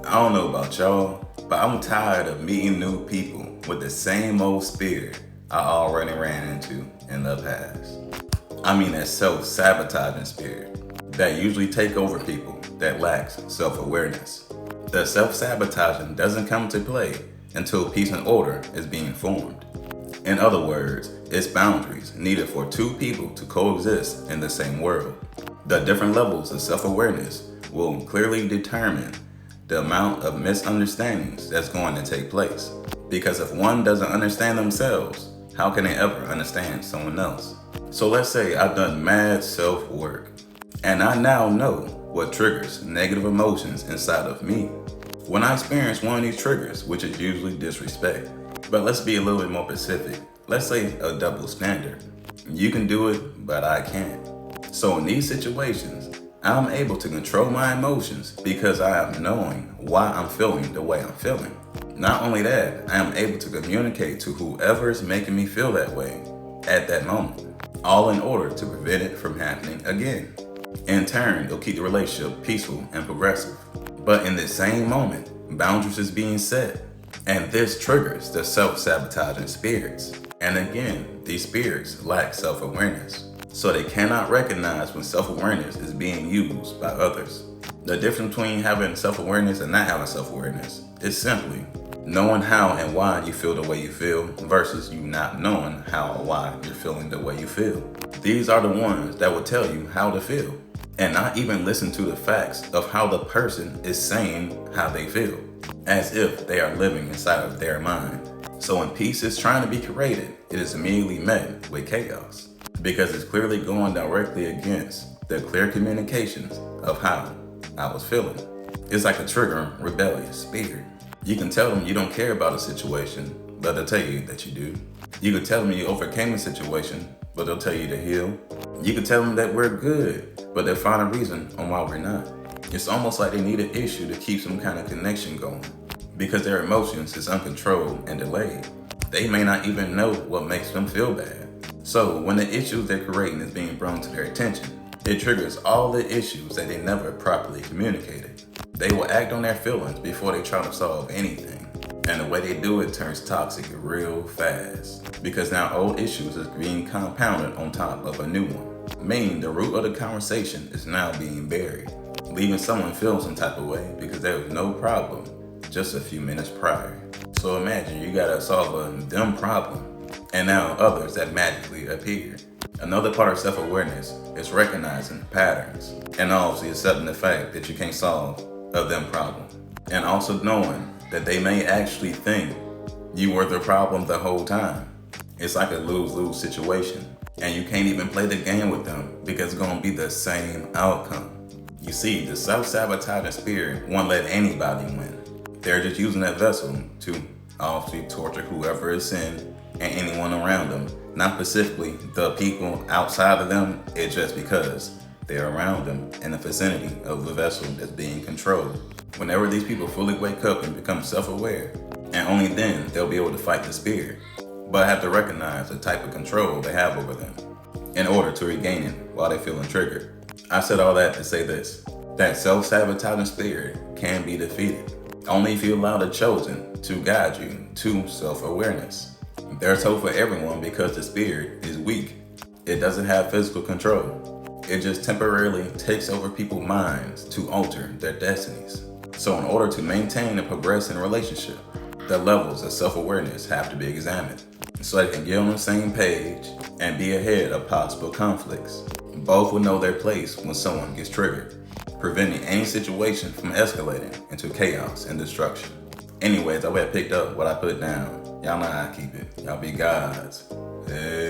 I don't know about y'all, but I'm tired of meeting new people with the same old spirit I already ran into in the past. I mean that self-sabotaging spirit that usually take over people that lacks self-awareness. The self-sabotaging doesn't come to play until peace and order is being formed. In other words, it's boundaries needed for two people to coexist in the same world. The different levels of self-awareness will clearly determine the amount of misunderstandings that's going to take place. Because if one doesn't understand themselves, how can they ever understand someone else? So let's say I've done mad self-work, and I now know what triggers negative emotions inside of me. When I experience one of these triggers, which is usually disrespect, but let's be a little bit more specific. Let's say a double standard. You can do it, but I can't. So in these situations, I'm able to control my emotions because I am knowing why I'm feeling the way I'm feeling. Not only that, I am able to communicate to whoever is making me feel that way at that moment, all in order to prevent it from happening again. In turn, it'll keep the relationship peaceful and progressive. But in this same moment, boundaries is being set, and this triggers the self-sabotaging spirits. And again, these spirits lack self-awareness, so they cannot recognize when self-awareness is being used by others. The difference between having self-awareness and not having self-awareness is simply knowing how and why you feel the way you feel versus you not knowing how or why you're feeling the way you feel. These are the ones that will tell you how to feel and not even listen to the facts of how the person is saying how they feel, as if they are living inside of their mind. So when peace is trying to be created, it is immediately met with chaos because it's clearly going directly against the clear communications of how I was feeling. It's like a triggering rebellious spirit. You can tell them you don't care about a situation, but they'll tell you that you do. You can tell them you overcame a situation, but they'll tell you to heal. You can tell them that we're good, but they'll find a reason on why we're not. It's almost like they need an issue to keep some kind of connection going because their emotions is uncontrolled and delayed. They may not even know what makes them feel bad. So when the issues they're creating is being brought to their attention, it triggers all the issues that they never properly communicated. They will act on their feelings before they try to solve anything. And the way they do it turns toxic real fast because now old issues is being compounded on top of a new one. Meaning the root of the conversation is now being buried, leaving someone feel some type of way because there was no problem just a few minutes prior. So imagine you gotta solve a dumb problem and now others that magically appeared. Another part of self-awareness is recognizing patterns and obviously accepting the fact that you can't solve a them problem. And also knowing that they may actually think you were the problem the whole time. It's like a lose-lose situation and you can't even play the game with them because it's gonna be the same outcome. You see, the self-sabotaging spirit won't let anybody win. They're just using that vessel to obviously torture whoever is in and anyone around them. Not specifically the people outside of them, it's just because they're around them in the vicinity of the vessel that's being controlled. Whenever these people fully wake up and become self-aware, and only then they'll be able to fight the spirit, but have to recognize the type of control they have over them in order to regain it while they're feeling triggered. I said all that to say this, that self-sabotaging spirit can be defeated only if you allow the chosen to guide you to self-awareness. There's hope for everyone because the spirit is weak. It doesn't have physical control. It just temporarily takes over people's minds to alter their destinies. So in order to maintain and progress in a relationship, the levels of self-awareness have to be examined so they can get on the same page and be ahead of possible conflicts. Both will know their place when someone gets triggered, preventing any situation from escalating into chaos and destruction. Anyways, I hope you picked up what I put down. Y'all know how I keep it. Y'all be gods. Hey.